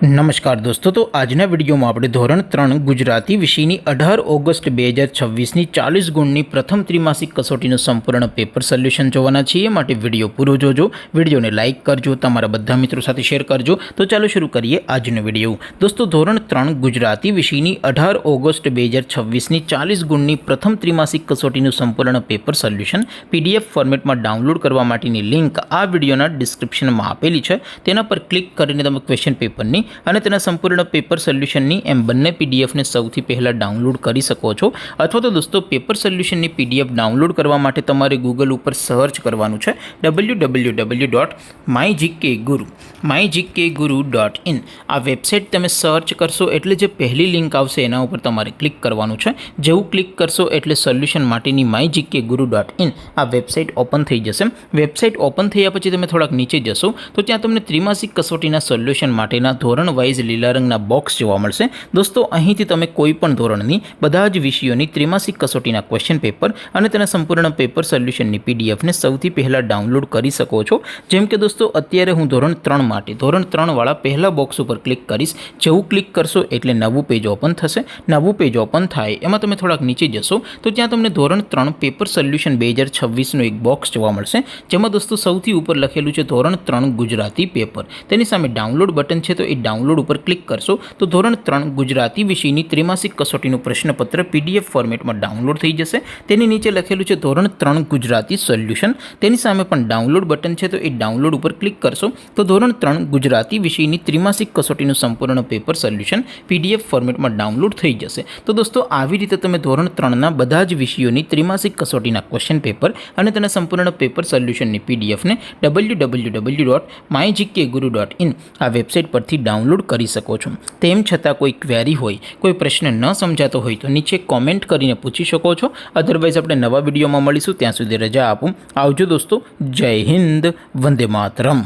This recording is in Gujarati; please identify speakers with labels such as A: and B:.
A: नमस्कार दोस्तों, तो આજના વિડીયોમાં આપણે ધોરણ 3 ગુજરાતી વિષયની 18 ઓગસ્ટ 2026ની 40 ગુણની પ્રથમ ત્રિમાસિક કસોટીનું સંપૂર્ણ પેપર સોલ્યુશન જોવાના છીએ। માટે વિડીયો પૂરો જોજો, વિડીયોને લાઇક કરજો, તમારા બધા મિત્રો સાથે શેર કરજો। તો ચાલો શરૂ કરીએ આજનો વિડીયો। દોસ્તો, ધોરણ 3 ગુજરાતી વિષયની 18 ઓગસ્ટ 2026ની 40 ગુણની પ્રથમ ત્રિમાસિક કસોટીનું સંપૂર્ણ પેપર સોલ્યુશન PDF ફોર્મેટમાં ડાઉનલોડ કરવા માટેની લિંક આ વિડીયોના ડિસ્ક્રિપ્શનમાં આપેલી છે। તેના પર ક્લિક કરીને તમે ક્વેશ્ચન પેપરની અને તેના સંપૂર્ણ પેપર સોલ્યુશનની એમ બંને પીડીએફને સૌથી પહેલાં ડાઉનલોડ કરી શકો છો। અથવા તો દોસ્તો, પેપર સોલ્યુશનની પીડીએફ ડાઉનલોડ કરવા માટે તમારે ગૂગલ ઉપર સર્ચ કરવાનું છે www.mygkguru.in। આ વેબસાઇટ તમે સર્ચ કરશો એટલે જે પહેલી લિંક આવશે એના ઉપર તમારે ક્લિક કરવાનું છે। જેવું ક્લિક કરશો એટલે સોલ્યુશન માટેની mygkguru.in આ વેબસાઇટ ઓપન થઈ જશે। વેબસાઇટ ઓપન થયા પછી તમે થોડાક નીચે જશો તો ત્યાં તમને ત્રિમાસિક કસોટીના સોલ્યુશન માટેના ધોરણ વાઇઝ લીલા રંગના બોક્સ જોવા મળશે। દોસ્તો, અહીંથી તમે કોઈ પણ ધોરણની બધા જ વિષયોની ત્રિમાસિક કસોટીના ક્વેશ્ચન પેપર અને તેના સંપૂર્ણ પેપર સોલ્યુશનની પીડીએફને સૌથી પહેલાં ડાઉનલોડ કરી શકો છો। જેમ કે દોસ્તો, અત્યારે હું ધોરણ 3 માટે ધોરણ 3 વાળા પહેલા બોક્સ ઉપર ક્લિક કરીશ। જેવું ક્લિક કરશો એટલે નવું પેજ ઓપન થશે। નવું પેજ ઓપન થાય એમાં તમે થોડાક નીચે જશો તો ત્યાં તમને ધોરણ 3 પેપર સોલ્યુશન 2026નું એક બોક્સ જોવા મળશે। જેમાં દોસ્તો સૌથી ઉપર લખેલું છે ધોરણ 3 ગુજરાતી પેપર। તેની સામે ડાઉનલોડ બટન છે, તો એ ડાઉનલોડ ઉપર ક્લિક કરશો તો ધોરણ 3 ગુજરાતી વિષયની ત્રિમાસિક કસોટીનું પ્રશ્નપત્ર PDF ફોર્મેટમાં ડાઉનલોડ થઈ જશે। તેની નીચે લખેલું છે ધોરણ 3 ગુજરાતી સોલ્યુશન। તેની સામે પણ ડાઉનલોડ બટન છે, તો એ ડાઉનલોડ ઉપર ક્લિક કરશો તો ધોરણ 3 ગુજરાતી વિષયની ત્રિમાસિક કસોટીનું સંપૂર્ણ પેપર સોલ્યુશન PDF ફોર્મેટમાં ડાઉનલોડ થઈ જશે। તો દોસ્તો, આવી રીતે તમે ધોરણ 3ના બધા જ વિષયોની ત્રિમાસિક કસોટીના ક્વેશ્ચન પેપર અને તેના સંપૂર્ણ પેપર સોલ્યુશનની પીડીએફને www.mygkguru.in આ વેબસાઇટ પરથી ડાઉનલોડ કરી શકો છો। તેમ છતાં કોઈ ક્વેરી હોય, કોઈ પ્રશ્ન ન સમજાતો હોય તો નીચે કોમેન્ટ કરીને પૂછી શકો છો। અધરવાઇઝ આપણે નવા વિડીયોમાં મળીશું, ત્યાં સુધી રજા આપું। આવજો દોસ્તો, જય હિન્દ, વંદે માતરમ।